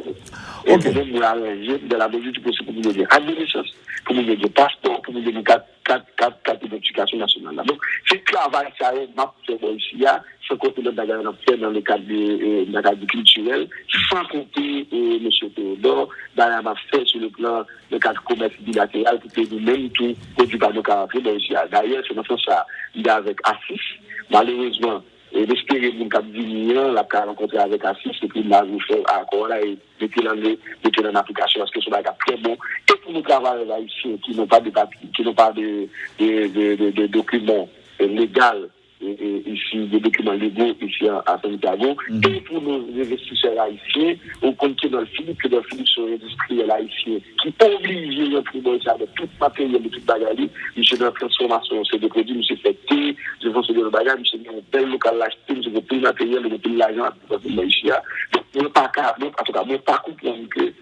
Et nous nous arranger de la mesure du possible pour nous aider à l'administration, pour nous aider passeport, pour nous aider quatre d'identification nationale. Donc, c'est travail, ça m'a fait ici, sans compter le bagage dans le cadre culturel, sans compter M. Théodore, dans m'a fait sur le plan de cadre commerce bilatéral pour que nous-mêmes tout produit par nos caractères ici. D'ailleurs, c'est dans ce sens il est avec Assis. Malheureusement, l'espérer mon cap d'union, la rencontré avec Assis, et puis là, vous faites encore là, et mettez en application, parce que c'est un très bon. Et pour nos travailleurs ici, qui n'ont pas de papiers, qui n'ont pas de documents légaux, ici, des documents légaux ici à Santiago, et pour nos investisseurs haïtiens, on compte dans le Philippe, que dans le Philippe sont industriels haïtiens, qui obligent les prix avec tout matériel, de toute bagarre, monsieur dans la transformation, c'est des produits, monsieur fait thé, je pense que le bagage, monsieur dans un tel local l'acheter, monsieur veut plus de matériel, monsieur plus l'argent, pour le ici. Donc, on n'est pas capable, en tout cas, on n'est pas comprendre que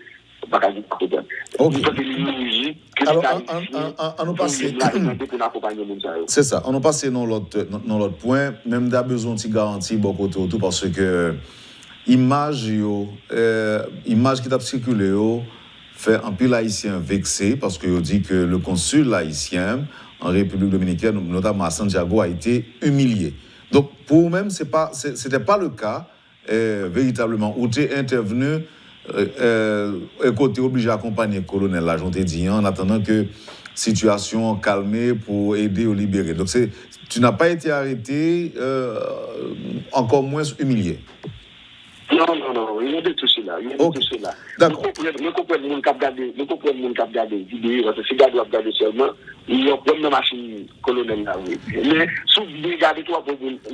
alors, on nous passe. C'est ça, on nous passe dans l'autre point, même d'abord besoin de garantie beaucoup tout parce que image qui t'a circulé fait un pile haïtien vexé parce que dit que le consul haïtien en République dominicaine, notamment à Santiago, a été humilié. Donc pour vous-même, c'était pas le cas véritablement où tu es intervenu. Côté obligé d'accompagner le colonel là, j'en t'ai dit, en attendant que situation calmée pour aider au libérer. Donc tu n'as pas été arrêté, encore moins humilié. Non, il y a de tout cela. D'accord. Nous comprenons mon cap garder vidéo, parce que si garde doit garder seulement, il y a une machine colonel là, oui. Mais si vous regardez toi,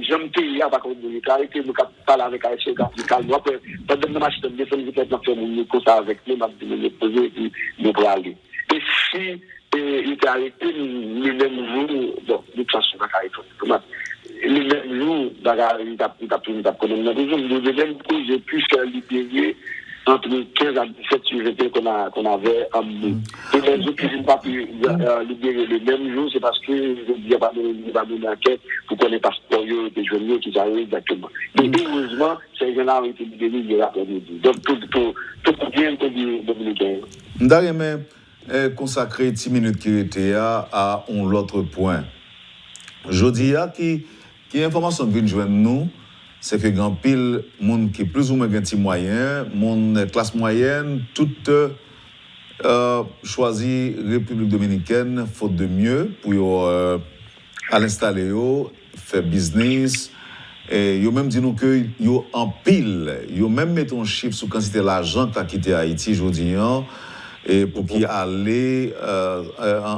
j'aime payer à partir de l'arrêté, nous parler avec AFC, calme, après, pas de machine de défense, peut-être faire nous comme ça avec nous, nous poser et nous pour aller. Et si il était arrêté, le même jour, bon, de toute façon, ça arrête. Le même jour, il a connu j'ai pu faire libérer entre 15 à 17 sujets qu'on avait en nous. Et les autres qui n'ont pas pu libérer le même jour, c'est parce que il n'y a pas de enquête pour qu'on ait passeport des jeunes qui arrivent exactement. Et heureusement, ces gens-là ont été libérés hier après-midi. Donc, tout bien connu dominicain. D'ailleurs, consacrer 10 minutes qui étaient à l'autre point. Je dis qui information que vient joindre nous, c'est que grand pile monde qui plus ou moins petit moyen, mon classe moyenne, toute choisi République dominicaine faute de mieux pour à l'installer faire business et yo même dit nous que yo en pile, yo même met un chiffre sur quantité l'argent qui a quitté Haïti aujourd'hui et pour qui aller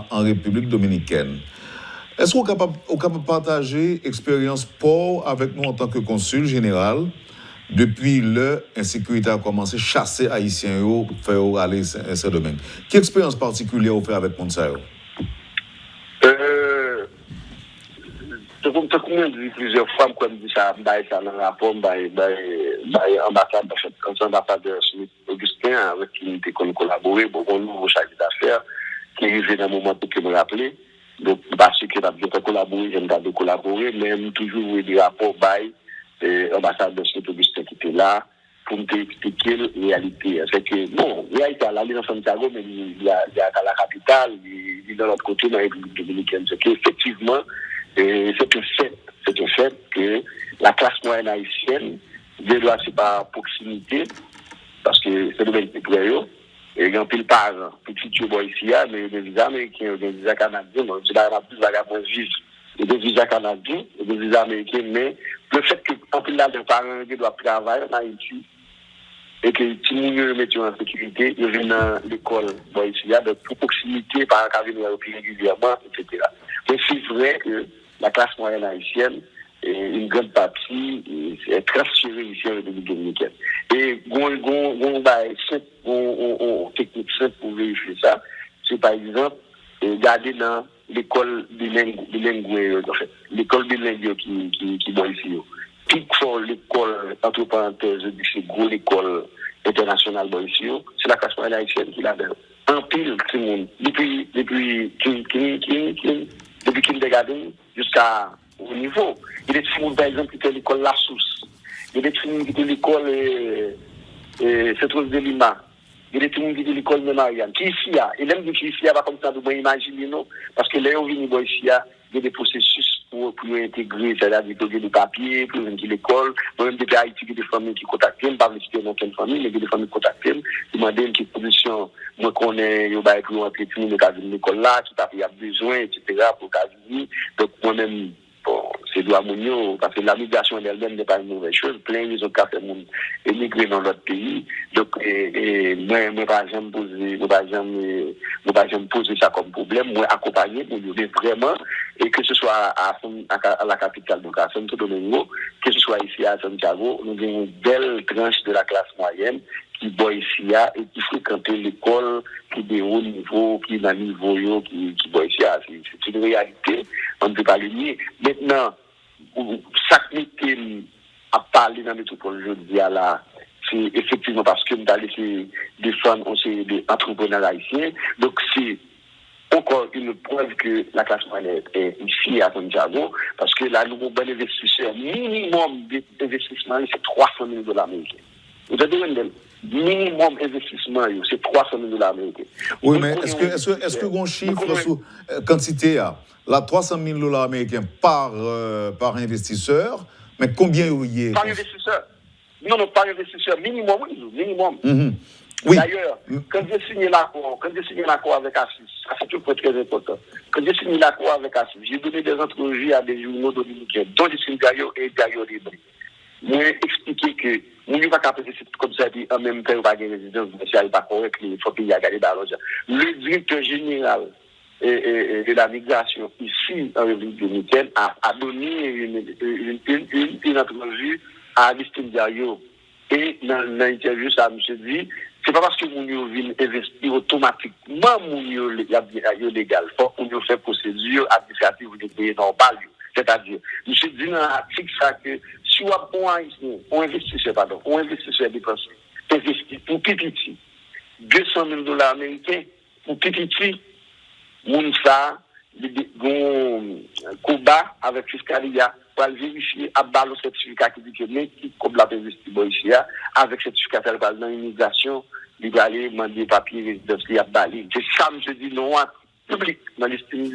en République dominicaine. Est-ce qu'on est capable de partager l'expérience pour avec nous en tant que consul général depuis l'insécurité a commencé à chasser Haïtiens pour faire aller à ce domaine? Quelle expérience particulière vous faites avec Monsayo? Je vous dit plusieurs fois, comme dit ça dans le rapport, ambassadeur Smith Augustin, avec qui nous avons collaboré, bon, nouveau chargé d'affaires, qui est arrivé dans un moment pour me rappeler. Donc, parce que nous avons collaboré, j'aime bien collaborer, mais toujours des rapports by l'ambassadeur Smith Augustin qui était là, pour m'expliquer la réalité. C'est que, bon, la réalité, là, il est dans Santiago, mais il y a à la capitale, il est de l'autre côté, dans la République dominicaine. C'est qu'effectivement, c'est un fait que la classe moyenne haïtienne, doit c'est par proximité, parce que c'est le même pays, et il y a un pile par petit tueur ici, mais des visas américains, des visas canadiens, donc c'est là plus vagabond vivre. Et des visas canadiens, et des visas américains, mais le fait que en plus là, des parents qui doivent travailler en Haïti, et que si nous le mettons en sécurité, ils viennent à l'école, bon, ici, il y a de proximité par rapport à venir régulièrement, etc. Mais c'est vrai que la classe moyenne haïtienne, une grande partie est transférée ici en République dominicaine. Et on technique simple pour vérifier ça, c'est par exemple, garder dans l'école bilingue, en fait, l'école bilingue qui doit ici. Puis pour l'école, entre parenthèses, c'est gros l'école internationale ici, c'est la classe moyenne haïtienne qui l'a donné. En pile, tout le monde, depuis kindergarten jusqu'à au niveau. Il y a des gens, par exemple, qui étaient à l'école La Source. Il y a des gens qui étaient à l'école Centre de Lima. Il y a des gens qui étaient à l'école de Marianne. Qui ici, et même qui ici, pas comme ça, de imaginer, non? Parce que là, on vient ici, il y a des processus pour intégrer, c'est-à-dire pour des papiers, pour venir à l'école. Moi-même, depuis Haïti, il y a des familles qui contactent, pas de citer aucune famille, mais il y a des familles qui contactent, qui demandent une petite position. Moi, qu'on est, il y a pour entrer tout le monde dans l'école là, qui a besoin, etc., pour venir. Donc, moi-même, bon, c'est de l'amour, parce que la migration d'elle-même n'est pas une mauvaise chose. Plein de raisons qui ont fait émigrer dans notre pays. Donc, moi, pas jamais poser ça comme problème. Moi, accompagner pour lui vraiment, et que ce soit à la capitale, donc à Santo Domingo, que ce soit ici à Santiago, nous avons une belle tranche de la classe moyenne qui boit ici et qui fréquente l'école, qui est de haut niveau, qui est dans le niveau, qui boit ici. C'est une réalité, on ne peut pas le nier. Maintenant, ça qui a parlé dans la métropole aujourd'hui, là, c'est effectivement parce que nous avons laissé défendre des entrepreneurs haïtiens. Donc, c'est encore une preuve que la classe moyenne est ici à Santiago, parce que là, nous avons un investisseur minimum d'investissement, c'est $300,000 américains. Vous avez dit, minimum investissement, c'est $300,000 américains. Oui, mais est-ce que vous chiffre sur quantité là, $300,000 américains par investisseur, mais combien y est? Par investisseur. Non, pas investisseur, minimum. Mm-hmm. Oui. D'ailleurs, quand j'ai signé l'accord avec Assis, ça c'est tout très important. Quand j'ai signé l'accord avec Assis, j'ai donné des entrevues à des journaux dominicains, dont le Diario et Diario Libre. Moi, expliquer que nous ne pouvons pas faire comme ça, en même temps, pas de résidence, mais n'est pas correct, il faut qu'il y ait gagné dans l'autre. Le directeur général de la migration ici en République dominicaine a donné une entrevue à Aristide Diario. Et dans l'interview, ça me dit, c'est pas parce que nous vient investir automatiquement nous légal. Faut qu'on fait procédure administrative de payer normal. C'est-à-dire, monsieur dit dans l'article ça que si on investisseur dépensé, investit pour petit, $200,000 américains pour petit, moun ça, gon combat avec fiscalia pour vérifier à bas le certificat qui dit que mais qui comme la investi ici avec certificat dans l'immigration, il va aller demander papier résidence qui a balé. C'est ça je dis non public dans l'estime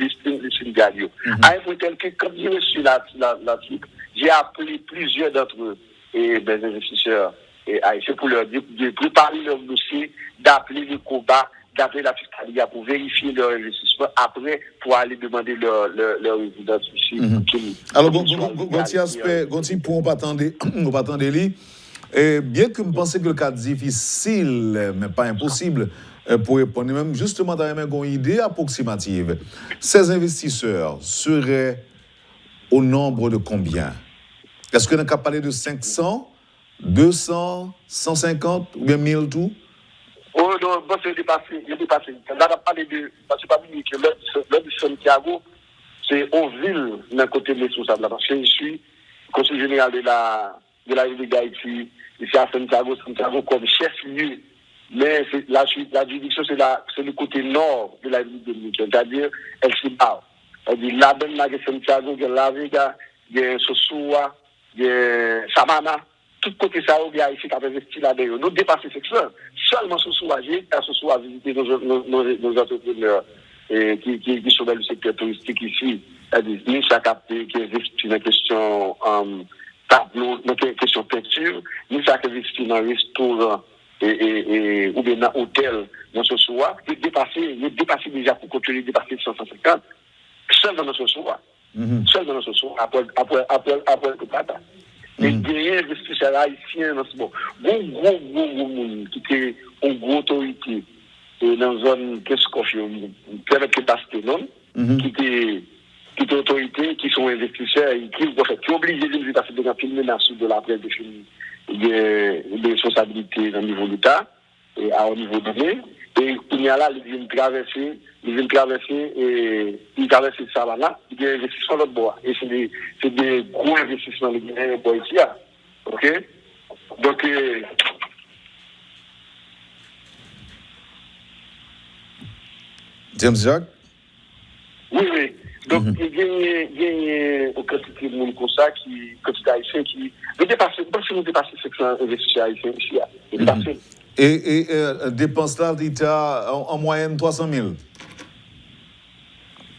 Diario. À un tel que quand j'ai reçu l'article, j'ai appelé plusieurs d'entre eux et des investisseurs et c'est pour leur dire de préparer leur dossier, d'appeler le combat, d'appeler la fiscalité pour vérifier leur investissement, après pour aller demander leur résidence ici. Alors, Gonti aspect, Gonti, pour on pas attendre lui. Bien que je pense que le cas difficile, mais pas impossible, pour répondre, même justement, dans une idée approximative, ces investisseurs seraient au nombre de combien? Est-ce qu'on a parlé de 500, 200, 150 ou bien 1000 tout? Oh non, bon, c'est dépassé. Là, on a parlé de. Parce que pas oublier que l'heure de Santiago, c'est aux villes d'un côté responsable. Parce que je suis conseiller général de la République d'Haïti, ici à Santiago comme chef-lieu. Mais la juridiction, c'est le côté nord de la République dominicaine, c'est-à-dire El Cibao. C'est-à-dire là-dedans, il y a Santiago, il y a La Vega, il y a Sosua, il y a Samana. tout côté ça, ou bien ici, qui a investi là-dedans. Nous dépasser ça. Seulement sous soulager, ce soit visiter nos entrepreneurs qui sont dans le secteur touristique ici. C'est-à-dire, nous, ça capté, qui investit dans la question tableau, dans la question peinture, nous, ça investi dans le restaurant ou bien dans l'hôtel, dans ce soir, il dépasse déjà pour continuer, dépasser 150, seul dans ce soir. Seul dans ce soir, après le Pata. Et des investisseurs haïtiens dans ce moment. Gros monde qui était en grosse autorité dans la zone de Scofium, avec le Basténon, qui était autorité, qui sont investisseurs et qui sont obligés de nous passer dans une menace de la presse des responsabilités au niveau de l'État et au niveau de l'État. Et il y a là, ils viennent traverser ça là, il y a des investissements de l'autre bois. Et c'est des gros investissements de bois ici. OK? Donc, James Jacques? Oui. Donc, il y a une quantité de monde comme ça, quantité haïtien qui. Mais dépasser, pas si nous dépasser 700 investisseurs haïtiens ici. Dépasser. Et dépense là d'État en moyenne 300 000.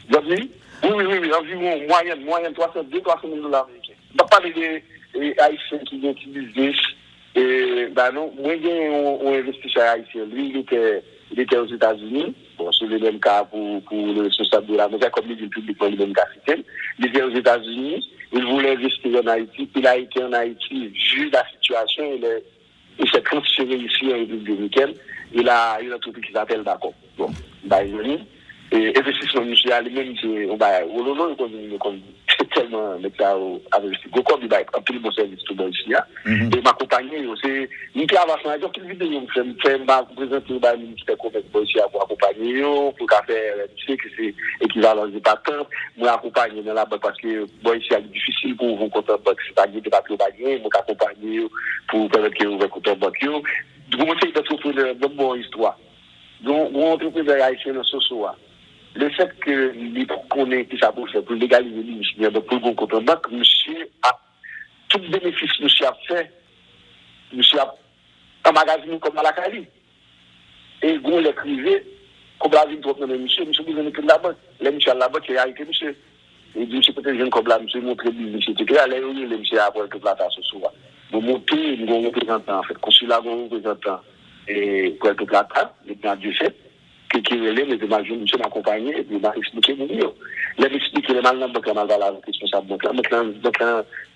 Vous avez dit? Oui, environ moyenne 300 000 dollars américains. On va parler des haïtiens qui utilisent. Non, moi, j'ai un investisseur haïtien. Lui, il était aux États-Unis. Bon, c'est le même cas pour le responsable de la maison, comme il dit publiquement, le même cas. Il était aux États-Unis. Il voulait investir en Haïti. Il a été en Haïti, vu la situation, il s'est transféré ici en République dominicaine. Il a une entreprise qui s'appelle D'accord. Bon, et investissement mutuel, lui-même, c'est tellement investi. Comme il a un peu de service tout ici. Et m'accompagner, c'est une travail. Donc, une vidéo, je me présenter au ministère commerce pour accompagner, pour faire que c'est équivalent de patente. Moi, accompagner dans la banque parce que ici, c'est difficile pour vous compter en banque. C'est pas des papiers bagnés, moi, accompagner pour permettre que vous ayez compter en banque. Donc, moi, c'est d'entrepreneur de bonne histoire. Donc, mon entrepreneur haïtien dans ce soir. Le fait que les connaît qui ça pour faire pour légaliser l'immobilier, pour le bon compte en banque, monsieur a tout bénéfice monsieur a fait, monsieur a emmagasiné comme à la Cali. Et gros les privés, comme la vie trop dans monsieur besoin de la banque. Les monsieur à la banque, il a arrêté monsieur. Et dit monsieur peut-être jeune comme là, monsieur montre business, etc. Là, il les monsieur après toute la tasse ce soir. Vous montez, nous avons représentant, en fait, consulat, nous représentant, et pour toute la table, les gens du fait. Qui relève, mais de ma jeune monsieur m'accompagner, et puis m'a expliqué mon mieux. Il m'a expliqué les mal dans le banque, mal dans la responsable banque. Donc,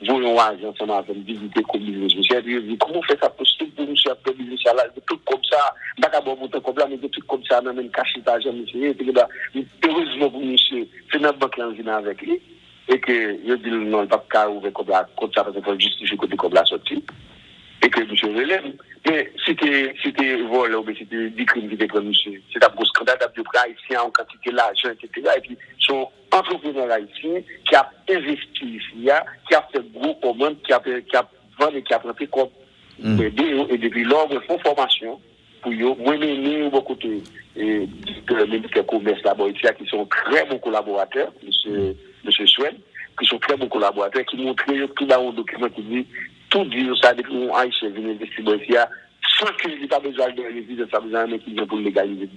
voyons agent, ça m'a visité comme business. Monsieur, il dit, comment fait ça possible pour monsieur après business là, des trucs comme ça, d'accord, monter comme là, mais des trucs comme ça, même caché d'argent, monsieur, et puis heureusement pour monsieur, c'est notre banque là, vient avec lui, et que, je dis, non, le pape car ouvert comme là, comme ça, parce qu'il justifier côté comme la sortie. Et que monsieur relève. Mais c'était vol, ou c'était des crimes qui étaient pris, monsieur. C'est un gros scandale de haïtien en quantité d'argent, etc. Et puis, son entrepreneur haïtien qui a investi ici, qui a fait gros commandes, qui a vendu et qui a pris comme et depuis lors, ils font formation pour eux, moi, mener beaucoup de ministère commerce là-bas, qui sont très bons collaborateurs, monsieur Swen, qui sont très bons collaborateurs, qui montrent tout dans un document qui dit tout dit ça depuis un haïtien vient investir ici sans qu'il n'ait pas besoin de réviser ça besoin d'un qui vient pour légaliser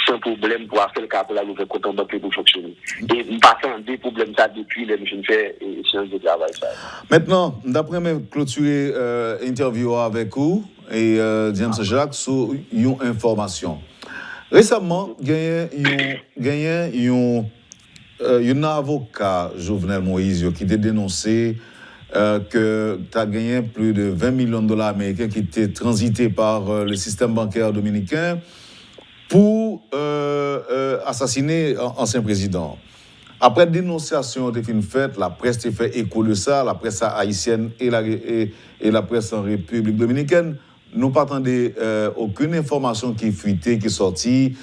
sans problème pour faire le cas pour la nouvelle compte en banque pour fonctionner. Et nous passons des problèmes ça depuis les machines fait et séance de travail ça. Maintenant, d'après même clôturer interview avec vous et James Jacques sur une information. Récemment, gagné un avocat Jovenel Moïse qui a dénoncé que tu as gagné plus de 20 millions de dollars américains qui étaient transités par le système bancaire dominicain pour assassiner l'ancien président. Après dénonciation de fin faite, la presse a fait écho de ça, la presse haïtienne et la presse en République dominicaine. Nous n'attendons aucune information qui est fuitée, qui est sortie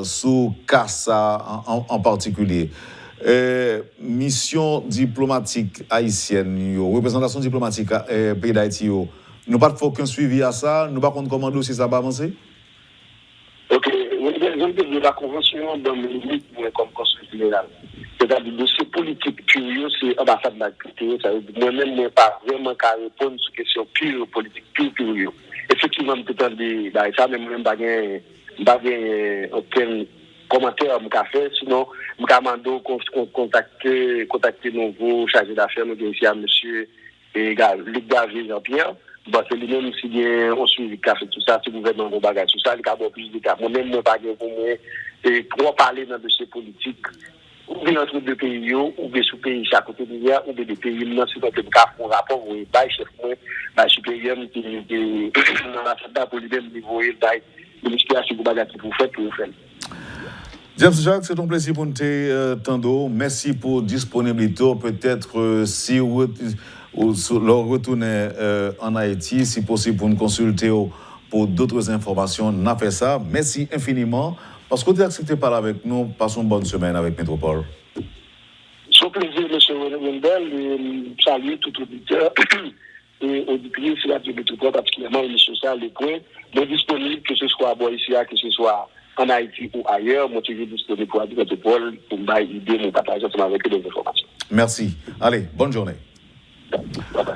sur CASA en particulier. Mission diplomatique haïtienne, représentation diplomatique pays d'Haïti, nous pas aucun suivi à ça, nous pas compte comment dossier ça va avancer. Ok, de la convention dans le limite comme conseil général. C'est-à-dire de ces politiques pures, c'est ambassade de l'agriculture. Ça veut dire moi-même, je pas vraiment qu'à répondre sur question pure, politique pure. Effectivement, peut-être ça, même je n'ai pas aucun commentaire à me faire, sinon, je vais contacter nouveau chargé d'affaires, nous ici à monsieur Luc David Jean-Pierre. Bon, c'est lui-même si bien on suit le café, tout ça, si le gouvernement de bagage, tout ça, il y a plus de cas. Moi-même, je n'ai pas pour moi, et pour parler dans dossier politique, ou bien entre deux pays, ou bien sous pays chaque côté de l'hier, ou bien des pays, non, c'est donc le cas pour rapport, oui, bah, chef, moi, bah, supérieur, qui dans la salle pour lui-même, niveau, bah, ministère, si vous bagage, pour faire. James Jacques, c'est un plaisir pour nous Tando. Merci pour disponibilité. Peut-être si vous retournez en Haïti, si possible pour nous consulter pour d'autres informations, on a fait ça. Merci infiniment. Parce que vous avez accepté de parler avec nous. Passons une bonne semaine avec Métropole. C'est un plaisir, M. Wendel. Salut tout auditeur et auditrice sur la Métropole, particulièrement l'émission ça, les points. Donc disponible, que ce soit à Boïsia, que ce soit en Haïti ou ailleurs, moi, je suis disponible pour la Métropole pour me aider, me partager avec des informations. Merci. Allez, bonne journée.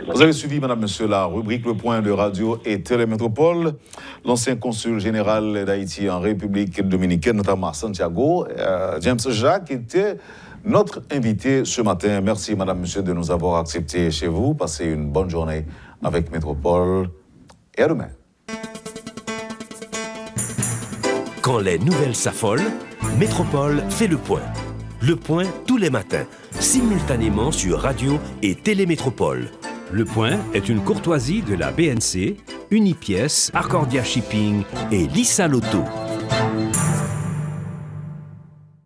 Vous avez suivi, madame, monsieur, la rubrique Le Point de Radio et Télémétropole. L'ancien consul général d'Haïti en République dominicaine, notamment à Santiago, James Jacques, était notre invité ce matin. Merci, madame, monsieur, de nous avoir acceptés chez vous. Passez une bonne journée avec Métropole et à demain. Quand les nouvelles s'affolent, Métropole fait le point. Le point tous les matins, simultanément sur Radio et Télémétropole. Le Point est une courtoisie de la BNC, Unipièce, Arcordia Shipping et Lissa Lotto.